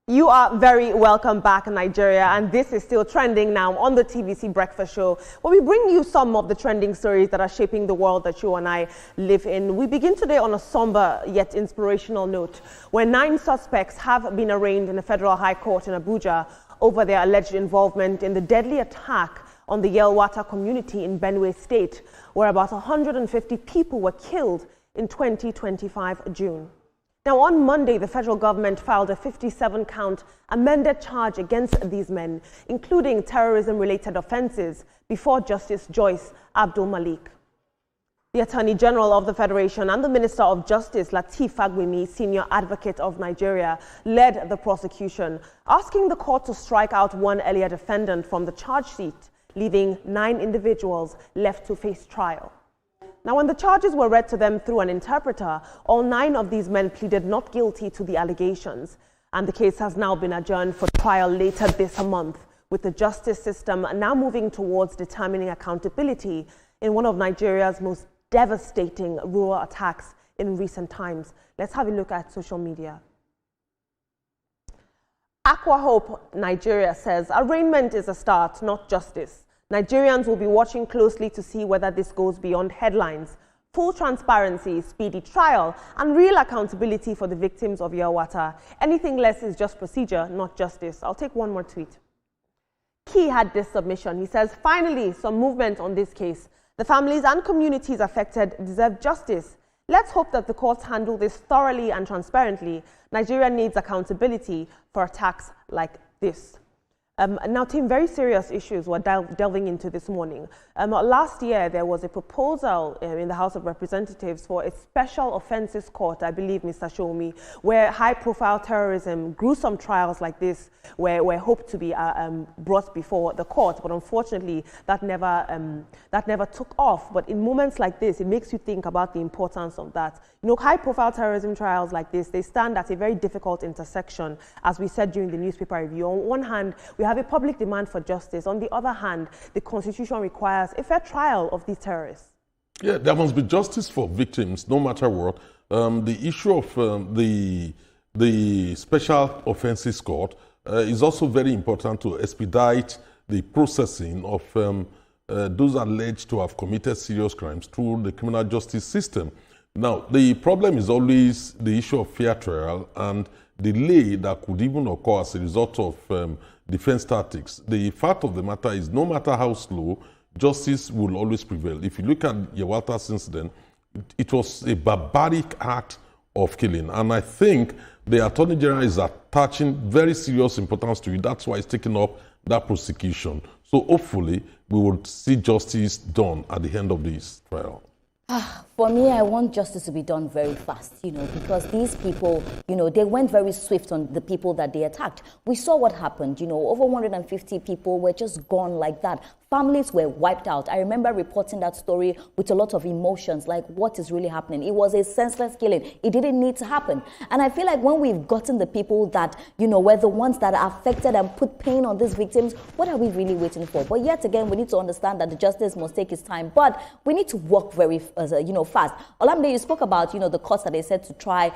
You are very welcome back in Nigeria, and this is still trending now on the TVC Breakfast Show, where we bring you some of the trending stories that are shaping the world that you and I live in. We begin today on a somber yet inspirational note, where 9 suspects have been arraigned in the Federal High Court in Abuja over their alleged involvement in the deadly attack on the Yelwata community in Benue State, where about 150 people were killed in 2025 June. Now, on Monday, the federal government filed a 57-count amended charge against these men, including terrorism-related offenses, before Justice Joyce Abdul Malik. The Attorney General of the Federation and the Minister of Justice, Lateef Fagbemi, Senior Advocate of Nigeria, led the prosecution, asking the court to strike out one earlier defendant from the charge sheet, leaving 9 individuals left to face trial. Now, when the charges were read to them through an interpreter, all 9 of these men pleaded not guilty to the allegations, and the case has now been adjourned for trial later this month, with the justice system now moving towards determining accountability in one of Nigeria's most devastating rural attacks in recent times. Let's have a look at social media. Aqua Hope Nigeria says, arraignment is a start, not justice. Nigerians will be watching closely to see whether this goes beyond headlines. Full transparency, speedy trial, and real accountability for the victims of Yelwata. Anything less is just procedure, not justice. I'll take one more tweet. Key had this submission. He says, finally, some movement on this case. The families and communities affected deserve justice. Let's hope that the courts handle this thoroughly and transparently. Nigeria needs accountability for attacks like this. Now, Tim, very serious issues we're delving into this morning. Last year, there was a proposal in the House of Representatives for a special offences court, I believe, Mr. Shomi, where high-profile terrorism, gruesome trials like this were hoped to be brought before the court. But unfortunately, that never took off. But in moments like this, it makes you think about the importance of that. You know, high-profile terrorism trials like this, they stand at a very difficult intersection, as we said during the newspaper review. On one hand, we have a public demand for justice. On the other hand, the Constitution requires a fair trial of these terrorists. Yeah, there must be justice for victims, no matter what. The issue of the Special Offences Court is also very important to expedite the processing of those alleged to have committed serious crimes through the criminal justice system. Now, the problem is always the issue of fair trial and delay that could even occur as a result of defense tactics. The fact of the matter is, no matter how slow, justice will always prevail. If you look at Yelwata's incident, it was a barbaric act of killing. And I think the Attorney General is attaching very serious importance to it. That's why it's taking up that prosecution. So hopefully, we will see justice done at the end of this trial. For me, I want justice to be done very fast, because these people, they went very swift on the people that they attacked. We saw what happened, over 150 people were just gone like that. Families were wiped out. I remember reporting that story with a lot of emotions, like what is really happening. It was a senseless killing. It didn't need to happen. And I feel like when we've gotten the people that, were the ones that are affected and put pain on these victims, what are we really waiting for? But yet again, we need to understand that the justice must take its time. But we need to work very, fast. Olamide, you spoke about, the courts that they said to try,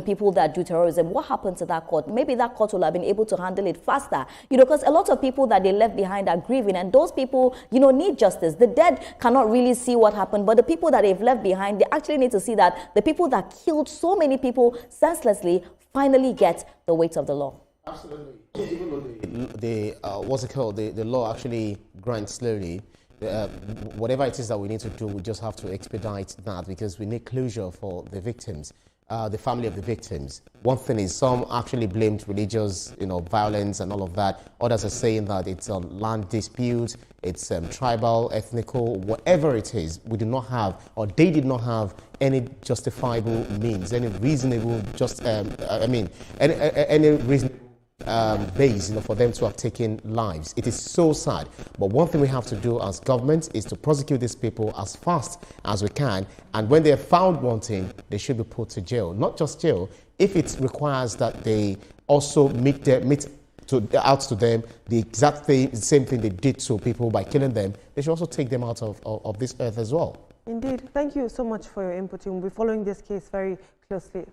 people that do terrorism. What happened to that court? Maybe that court will have been able to handle it faster, because a lot of people that they left behind are grieving, and those people, need justice. The dead cannot really see what happened, but the people that they've left behind, they actually need to see that the people that killed so many people senselessly finally get the weight of the law. Absolutely. Even though the law actually grinds slowly, whatever it is that we need to do, we just have to expedite that, because we need closure for the victims, the family of the victims. One thing is, some actually blamed religious, violence and all of that. Others are saying that it's a land dispute, it's tribal, ethnical, whatever it is. We do not have, or they did not have, any justifiable means, any reasonable, any reasonable base, for them to have taken lives. It is so sad. But one thing we have to do as government is to prosecute these people as fast as we can. And when they are found wanting, they should be put to jail. Not just jail. If it requires that they also out to them the exact same thing they did to people by killing them, they should also take them out of this earth as well. Indeed. Thank you so much for your input. We'll be following this case very closely.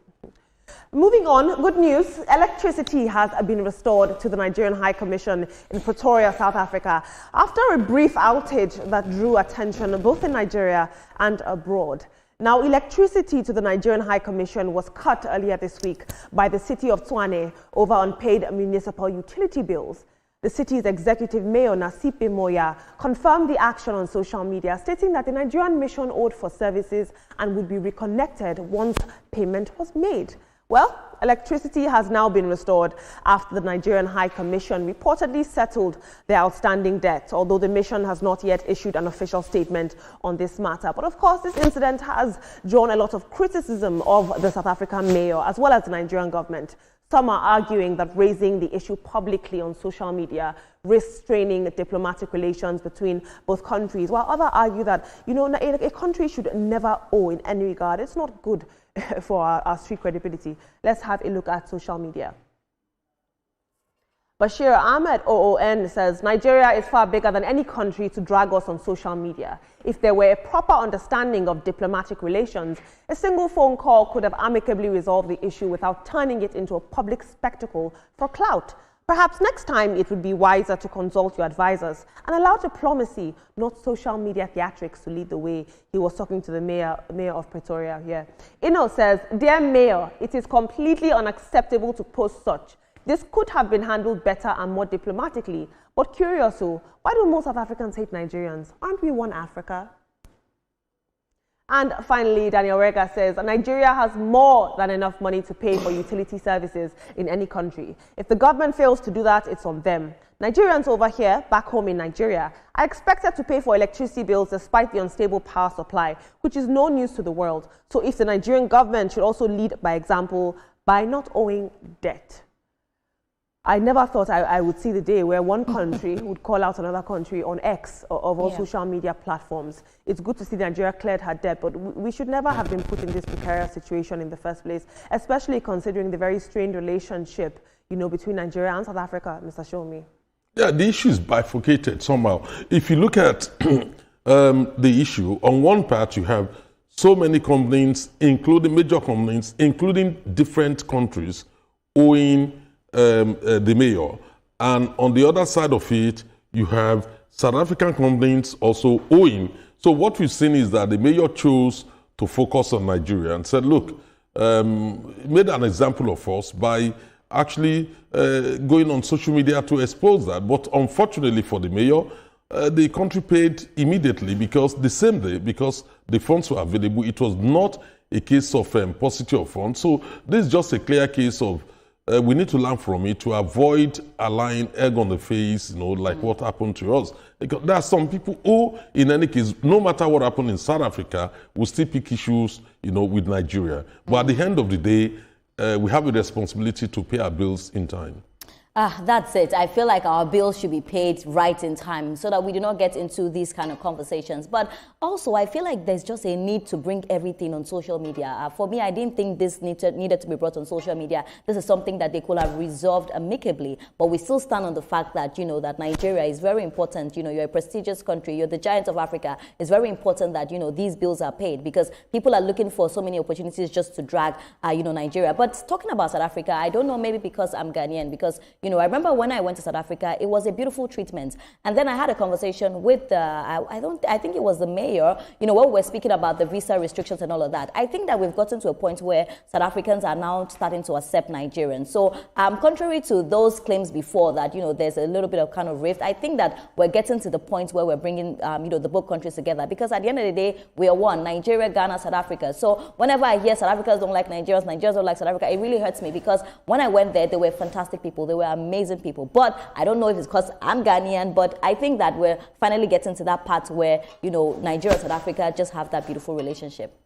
Moving on, good news, electricity has been restored to the Nigerian High Commission in Pretoria, South Africa, after a brief outage that drew attention both in Nigeria and abroad. Now, electricity to the Nigerian High Commission was cut earlier this week by the city of Tshwane over unpaid municipal utility bills. The city's executive mayor, Nasipe Moya, confirmed the action on social media, stating that the Nigerian mission owed for services and would be reconnected once payment was made. Well, electricity has now been restored after the Nigerian High Commission reportedly settled their outstanding debt, although the mission has not yet issued an official statement on this matter. But of course, this incident has drawn a lot of criticism of the South African mayor as well as the Nigerian government. Some are arguing that raising the issue publicly on social media risks straining diplomatic relations between both countries, while others argue that, a country should never owe in any regard. It's not good for our street credibility. Let's have a look at social media. Bashir Ahmed OON says, Nigeria is far bigger than any country to drag us on social media. If there were a proper understanding of diplomatic relations, a single phone call could have amicably resolved the issue without turning it into a public spectacle for clout. Perhaps next time it would be wiser to consult your advisors and allow diplomacy, not social media theatrics, to lead the way. He was talking to the mayor of Pretoria here. Ino says, Dear Mayor, it is completely unacceptable to post such. This could have been handled better and more diplomatically. But curious, why do most South Africans hate Nigerians? Aren't we one Africa? And finally, Daniel Rega says, Nigeria has more than enough money to pay for utility services in any country. If the government fails to do that, it's on them. Nigerians over here, back home in Nigeria, are expected to pay for electricity bills despite the unstable power supply, which is no news to the world. So if the Nigerian government should also lead by example by not owing debt. I never thought I would see the day where one country would call out another country on X or all social media platforms. It's good to see Nigeria cleared her debt, but we should never have been put in this precarious situation in the first place, especially considering the very strained relationship, between Nigeria and South Africa, Mr. Shomi. Yeah, the issue is bifurcated somehow. If you look at the issue, on one part you have so many complaints, including major complaints, including different countries owing the mayor, and on the other side of it you have South African complaints also owing. So what we've seen is that the mayor chose to focus on Nigeria and said, look, made an example of us by actually going on social media to expose that. But unfortunately for the mayor, the country paid immediately the same day because the funds were available. It was not a case of paucity of funds. So this is just a clear case of we need to learn from it to avoid allowing egg on the face, like what happened to us. Because there are some people who, in any case, no matter what happened in South Africa, will still pick issues, with Nigeria. But at the end of the day, we have a responsibility to pay our bills in time. That's it. I feel like our bills should be paid right in time so that we do not get into these kind of conversations. But also, I feel like there's just a need to bring everything on social media. For me, I didn't think this needed to be brought on social media. This is something that they could have resolved amicably. But we still stand on the fact that, that Nigeria is very important. You're a prestigious country. You're the giant of Africa. It's very important that, these bills are paid because people are looking for so many opportunities just to drag, Nigeria. But talking about South Africa, I don't know, maybe because I'm Ghanaian, because I remember when I went to South Africa, it was a beautiful treatment. And then I had a conversation with I think it was the mayor, when we were speaking about the visa restrictions and all of that. I think that we've gotten to a point where South Africans are now starting to accept Nigerians. So contrary to those claims before that, there's a little bit of kind of rift, I think that we're getting to the point where we're bringing, the both countries together. Because at the end of the day, we are one, Nigeria, Ghana, South Africa. So whenever I hear South Africans don't like Nigerians, Nigerians don't like South Africa, it really hurts me because when I went there, they were fantastic people. They were amazing people. But I don't know if it's because I'm Ghanaian, but I think that we're finally getting to that part where, Nigeria and South Africa just have that beautiful relationship.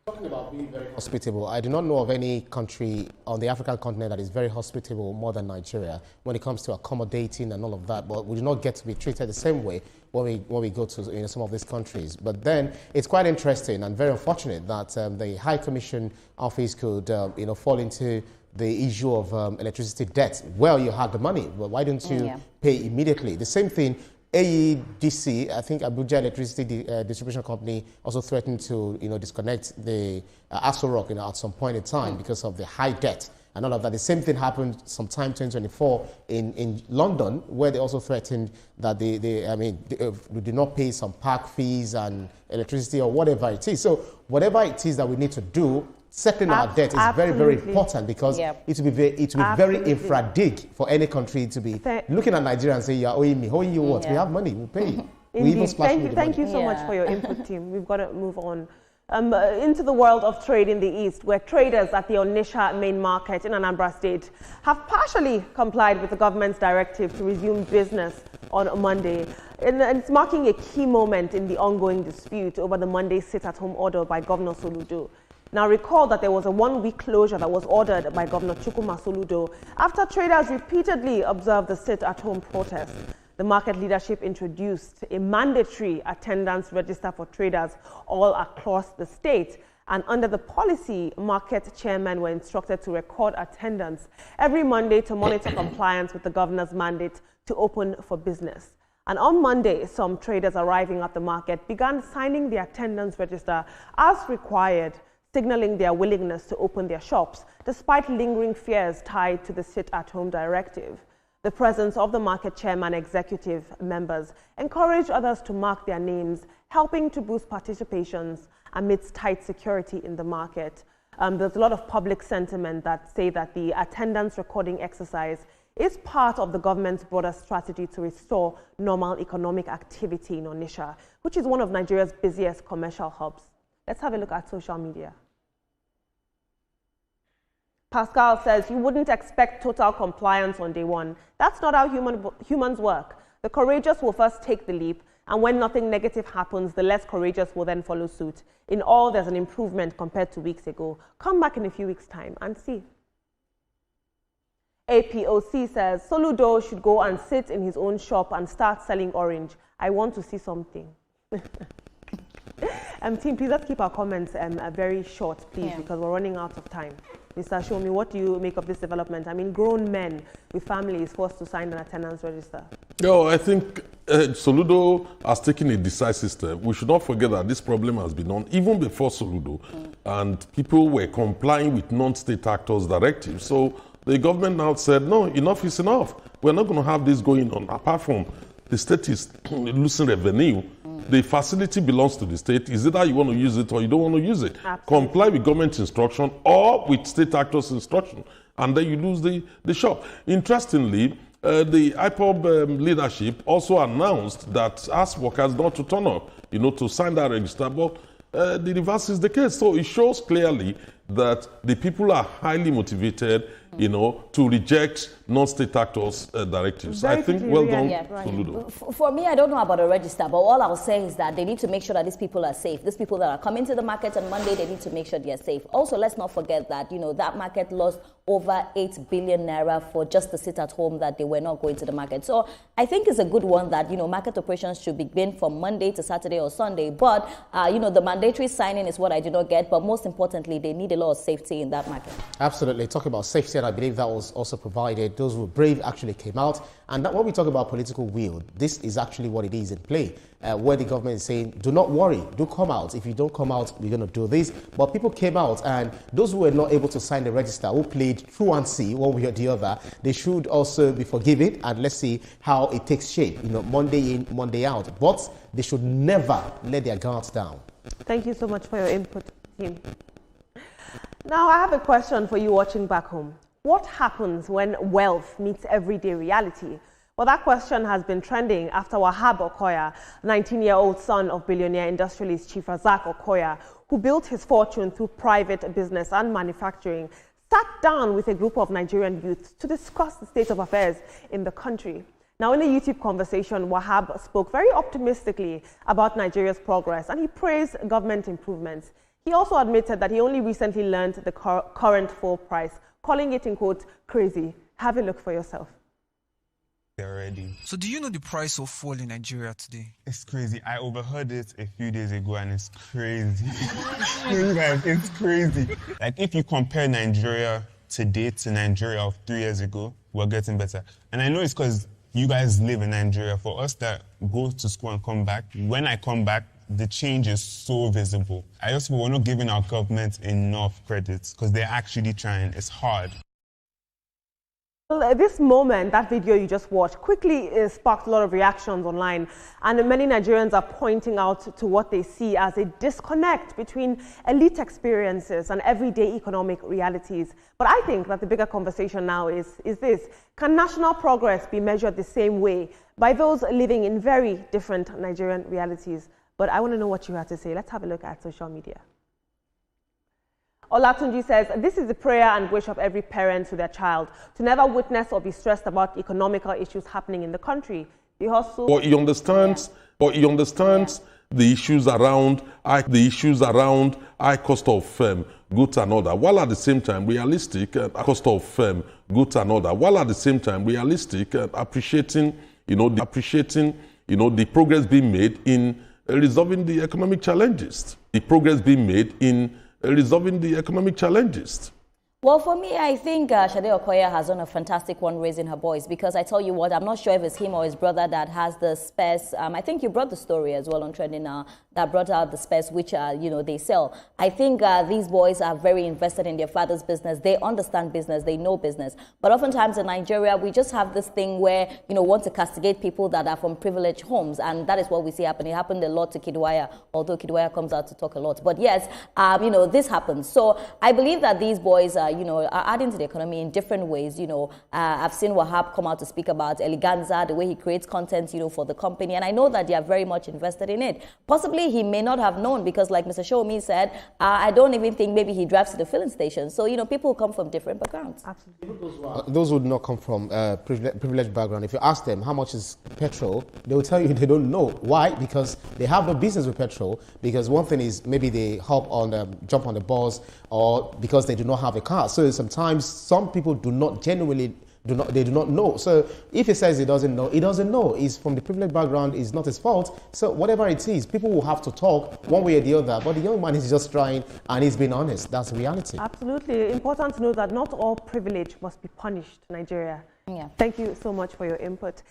Talking about being very hospitable, I do not know of any country on the African continent that is very hospitable more than Nigeria when it comes to accommodating and all of that, but we do not get to be treated the same way when we go to some of these countries. But then it's quite interesting and very unfortunate that the High Commission office could fall into the issue of electricity debt. Well, you had the money. Well, why don't you pay immediately? The same thing AEDC, I think Abuja Electricity Distribution Company, also threatened to, disconnect the Aso Rock, at some point in time because of the high debt and all of that. The same thing happened sometime 2024 in London, where they also threatened that they did not pay some park fees and electricity or whatever it is. So whatever it is that we need to do, settling our debt is very, very important, because it will be very infra-dig for any country to be looking at Nigeria and say, "You're owing me." Owing you what? We have money. We'll pay you. We even Thank you so much for your input, team. We've got to move on. Into the world of trade in the East, where traders at the Onitsha main market in Anambra State have partially complied with the government's directive to resume business on Monday. And it's marking a key moment in the ongoing dispute over the Monday sit-at-home order by Governor Soludo. Now recall that there was a one-week closure that was ordered by Governor Chukwuma Soludo after traders repeatedly observed the sit-at-home protest. The market leadership introduced a mandatory attendance register for traders all across the state. And under the policy, market chairmen were instructed to record attendance every Monday to monitor compliance with the governor's mandate to open for business. And on Monday, some traders arriving at the market began signing the attendance register as required, signaling their willingness to open their shops, despite lingering fears tied to the sit-at-home directive. The presence of the market chairman executive members encouraged others to mark their names, helping to boost participations amidst tight security in the market. There's a lot of public sentiment that say that the attendance recording exercise is part of the government's broader strategy to restore normal economic activity in Onitsha, which is one of Nigeria's busiest commercial hubs. Let's have a look at social media. Pascal says, "You wouldn't expect total compliance on day one. That's not how humans work. The courageous will first take the leap, and when nothing negative happens, the less courageous will then follow suit. In all, there's an improvement compared to weeks ago. Come back in a few weeks' time and see." APOC says, "Soludo should go and sit in his own shop and start selling orange. I want to see something." Team, please let's keep our comments very short, please, because we're running out of time. Mr. Shomi, what do you make of this development? I mean, grown men with families forced to sign an attendance register. No, I think Soludo has taken a decisive step. We should not forget that this problem has been on even before Soludo, and people were complying with non-state actors' directives. So the government now said, no, enough is enough. We're not going to have this going on. Apart from the state is losing revenue, the facility belongs to the state. Is it that you want to use it or you don't want to use it? Absolutely. Comply with government instruction or with state actors' instruction, and then you lose the shop. Interestingly, the IPOB leadership also announced that asked workers not to turn up, to sign that register, but the reverse is the case. So it shows clearly that the people are highly motivated, to reject non-state actors' directives. I think well done, Soludo. For me, I don't know about a register, but all I'll say is that they need to make sure that these people are safe. These people that are coming to the market on Monday, they need to make sure they're safe. Also, let's not forget that, that market lost over 8 billion naira for just the sit-at-home that they were not going to the market. So I think it's a good one that, market operations should begin from Monday to Saturday or Sunday. But, the mandatory signing is what I do not get. But most importantly, they need a lot of safety in that market. Absolutely. Talk about safety, and I believe that was also provided. Those who were brave actually came out. And that, when we talk about political will, this is actually what it is in play. Where the government is saying, do not worry, do come out. If you don't come out, we're going to do this. But people came out, and those who were not able to sign the register, who played true and see one way or the other, they should also be forgiven, and let's see how it takes shape, Monday in, Monday out. But they should never let their guards down. Thank you so much for your input, team. Now, I have a question for you watching back home. What happens when wealth meets everyday reality? Well, that question has been trending after Wahab Okoya, 19-year-old son of billionaire industrialist Chief Razak Okoya, who built his fortune through private business and manufacturing, sat down with a group of Nigerian youths to discuss the state of affairs in the country. Now, in a YouTube conversation, Wahab spoke very optimistically about Nigeria's progress, and he praised government improvements. He also admitted that he only recently learned the current fuel price, calling it, in quote, crazy. Have a look for yourself. Already. So do you know the price of fuel in Nigeria today? It's crazy. I overheard it a few days ago and it's crazy. It's crazy. Like, if you compare Nigeria today to Nigeria of 3 years ago, we're getting better. And I know it's because you guys live in Nigeria. For us that go to school and come back, when I come back, the change is so visible. I just we're not giving our government enough credit because they're actually trying. It's hard. Well, this moment, that video you just watched, quickly sparked a lot of reactions online, and many Nigerians are pointing out to what they see as a disconnect between elite experiences and everyday economic realities. But I think that the bigger conversation now is this: can national progress be measured the same way by those living in very different Nigerian realities? But I want to know what you have to say. Let's have a look at social media. Olatunji says, this is the prayer and wish of every parent to their child, to never witness or be stressed about economical issues happening in the country. The hustle. But he understands, the issues around high cost of goods and all that, while at the same time realistic cost of goods and all that, while at the same time realistic appreciating the progress being made in resolving the economic challenges. Well, for me, I think Shade Okoya has done a fantastic one raising her voice, because I tell you what, I'm not sure if it's him or his brother that has the spares. I think you brought the story as well on Trending Now that brought out the spares which they sell. I think these boys are very invested in their father's business. They understand business. They know business. But oftentimes in Nigeria, we just have this thing where, want to castigate people that are from privileged homes. And that is what we see happen. It happened a lot to Kidwaya, although Kidwaya comes out to talk a lot. But yes, this happens. So I believe that these boys are adding to the economy in different ways. I've seen Wahab come out to speak about Eleganza, the way he creates content, for the company. And I know that they are very much invested in it. Possibly he may not have known, because like Mr. Shomi said, I don't even think maybe he drives to the filling station. So, people come from different backgrounds. Absolutely. Those would not come from privileged background. If you ask them how much is petrol, they will tell you they don't know. Why? Because they have no business with petrol. Because one thing is maybe they jump on the bus, or because they do not have a car. So sometimes some people do not know. So if he says he doesn't know, he doesn't know. He's from the privileged background. It's not his fault. So whatever it is, people will have to talk one way or the other. But the young man is just trying, and he's being honest. That's the reality. Absolutely. Important to know that not all privilege must be punished in Nigeria. Yeah. Thank you so much for your input.